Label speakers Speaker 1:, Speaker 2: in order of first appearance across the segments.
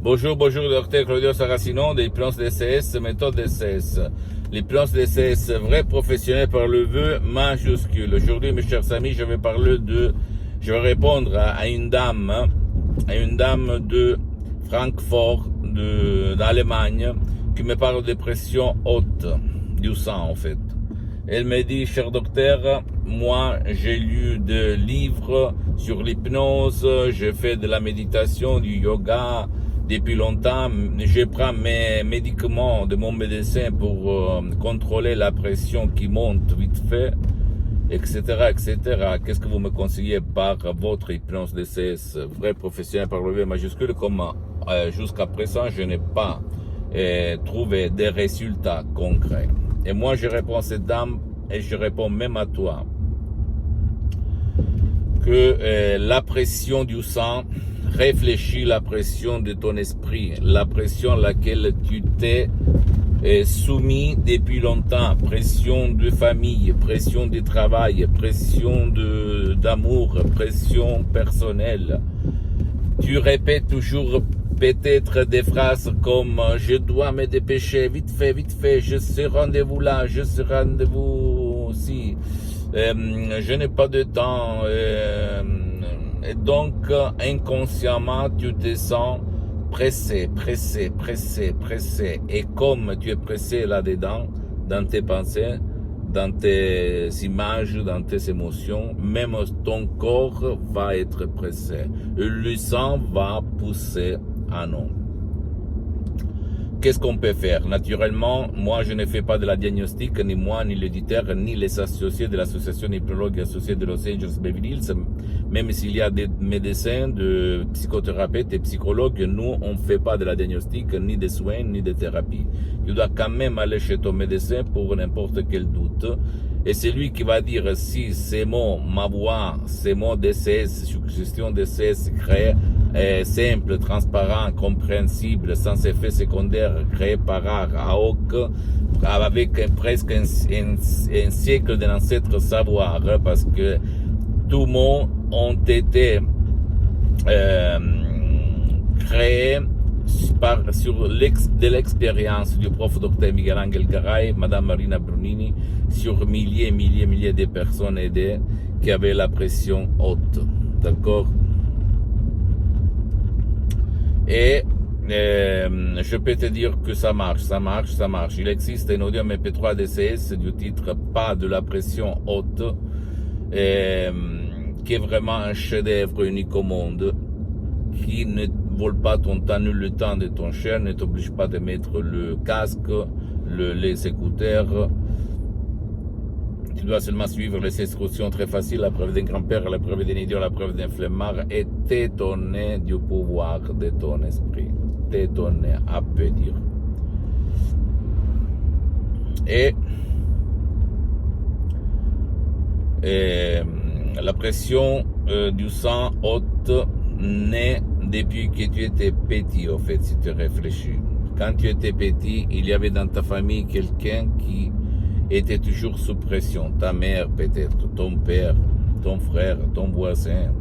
Speaker 1: Bonjour, bonjour, docteur Claudio Saracino de l'hypnose DCS, méthode DCS. L'hypnose DCS, vrai professionnel par le vœu majuscule. Aujourd'hui, mes chers amis, je vais répondre à une dame de Francfort, d'Allemagne, qui me parle de pression haute du sang, en fait. Elle me dit, cher docteur, moi, j'ai lu des livres sur l'hypnose, j'ai fait de la méditation, du yoga depuis longtemps. Je prends mes médicaments de mon médecin pour contrôler la pression qui monte vite fait, etc., etc. Qu'est-ce que vous me conseillez par votre hypnose DCS, vrai professionnel par le V majuscule, comme jusqu'à présent, je n'ai pas trouvé des résultats concrets. Et moi, je réponds à cette dame, et je réponds même à toi, que la pression du sang réfléchit la pression de ton esprit, la pression à laquelle tu t'es soumis depuis longtemps, pression de famille, pression de travail, pression d'amour, pression personnelle. Tu répètes toujours peut-être des phrases comme « je dois me dépêcher, vite fait, je serai rendez-vous là, je serai rendez-vous aussi, je n'ai pas de temps ». Et donc, inconsciemment, tu te sens pressé. Et comme tu es pressé là-dedans, dans tes pensées, dans tes images, dans tes émotions, même ton corps va être pressé. Le sang va pousser à non. Qu'est-ce qu'on peut faire? Naturellement, moi je ne fais pas de la diagnostic, ni moi, ni l'éditeur, ni les associés de l'association hypnologue associée de Los Angeles Beverly Hills. Même s'il y a des médecins, de psychothérapeutes et psychologues, nous on ne fait pas de la diagnostic, ni des soins, ni de thérapie. Tu dois quand même aller chez ton médecin pour n'importe quel doute. Et c'est lui qui va dire si ces mots, ma voix, ces mots DCS, suggestion DCS créés, simple, transparent, compréhensible, sans effet secondaire, créé par AOC, avec presque un siècle de l'ancêtre savoir, parce que tous mots ont été créés sur de l'expérience du prof Dr Miguel Angel Garay, Madame Marina Brunini, sur milliers de personnes aidées qui avaient la pression haute. D'accord? Et je peux te dire que ça marche. Il existe un audio MP3 DCS du titre Pas de la pression haute, qui est vraiment un chef-d'œuvre unique au monde, qui ne vole pas ton temps, ni le temps de ton cher, ne t'oblige pas de mettre le casque, les écouteurs. Tu dois seulement suivre les instructions très faciles, la preuve d'un grand-père, la preuve d'un idiot, la preuve d'un flemmard, et t'étonner du pouvoir de ton esprit. T'étonner, à peu dire. Et la pression du sang haute naît depuis que tu étais petit, en fait, si tu réfléchis. Quand tu étais petit, il y avait dans ta famille quelqu'un qui était toujours sous pression. Ta mère peut-être, ton père, ton frère, ton voisin,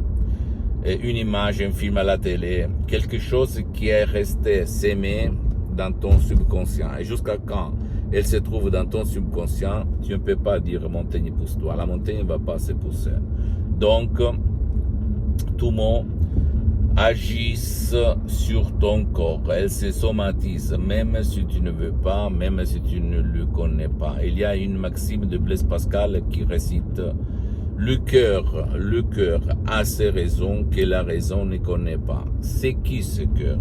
Speaker 1: une image, un film à la télé, quelque chose qui est resté sémé dans ton subconscient. Et jusqu'à quand elle se trouve dans ton subconscient, tu ne peux pas dire montagne pousse-toi. La montagne ne va pas se pousser. Donc, tout mot agissent sur ton corps, elles se somatisent, même si tu ne veux pas, même si tu ne le connais pas. Il y a une maxime de Blaise Pascal qui récite « Le cœur a ses raisons que la raison ne connaît pas ». C'est qui ce cœur?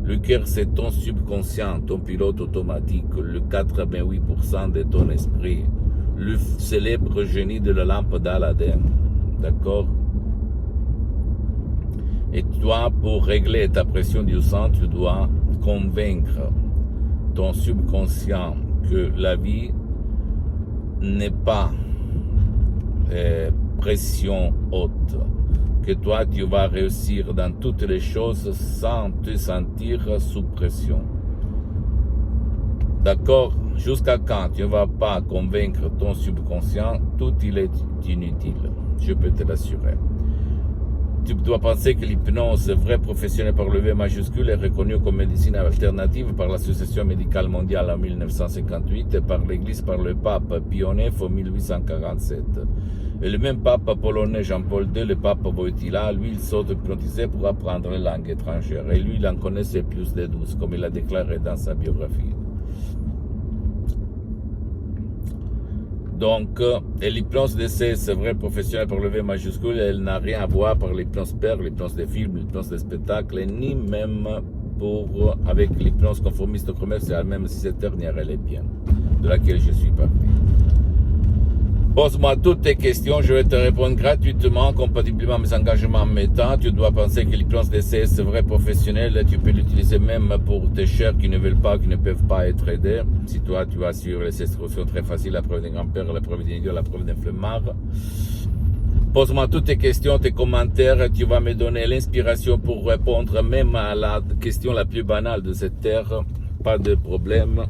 Speaker 1: Le cœur, c'est ton subconscient, ton pilote automatique, le 88% de ton esprit, le célèbre génie de la lampe d'Aladin. D'accord? Et toi, pour régler ta pression du sang, tu dois convaincre ton subconscient que la vie n'est pas pression haute, que toi, tu vas réussir dans toutes les choses sans te sentir sous pression. D'accord? Jusqu'à quand tu ne vas pas convaincre ton subconscient, tout il est inutile, je peux te l'assurer. Tu dois penser que l'hypnose vrai professionnelle par le V majuscule est reconnue comme médecine alternative par l'Association médicale mondiale en 1958 et par l'Église par le pape Pie IX en 1847. Et le même pape polonais Jean-Paul II, le pape Wojtyła, lui, il s'auto-hypnotisait pour apprendre les langues étrangères. Et lui, il en connaissait plus de 12, comme il a déclaré dans sa biographie. Donc, l'hypnose DCS vrai professionnelle par le V majuscule, elle n'a rien à voir par l'hypnose père, l'hypnose des films, l'hypnose des spectacles, ni même avec l'hypnose conformiste commerciale, même si cette dernière, elle est bien, de laquelle je suis parti. Pose-moi toutes tes questions, je vais te répondre gratuitement, compatiblement à mes engagements en mes temps. Tu dois penser que l'hypnose DCS vrai professionnel, tu peux l'utiliser même pour tes chers qui ne veulent pas, qui ne peuvent pas être aidés. Si toi, tu as sur les instructions très faciles, la preuve d'un grand-père, la preuve d'un idiot, la preuve d'un flemmard. Pose-moi toutes tes questions, tes commentaires, tu vas me donner l'inspiration pour répondre même à la question la plus banale de cette terre. Pas de problème.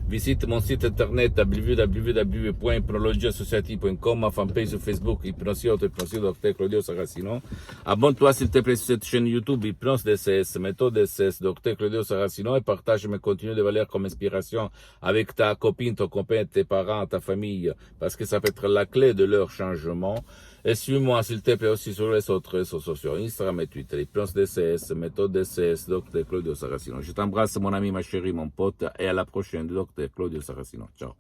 Speaker 1: Visite mon site internet www.hypnologiassociative.com, ma fanpage sur Facebook, Hypnosie Dr Claudio Saracino. Abonne-toi s'il te plaît sur cette chaîne YouTube, Hypnose DCS, méthode DCS, Dr Claudio Saracino, et partage mes contenus de valeur comme inspiration avec ta copine, ton copain, tes parents, ta famille, parce que ça peut être la clé de leur changement. Et suis-moi s'il te plaît aussi sur les autres réseaux sociaux, Instagram et Twitter, Hypnose DCS, méthode DCS, Dr Claudio Saracino. Je t'embrasse mon ami, ma chérie, mon pote, et à la prochaine, Dr Claudio Saracino. Ciao.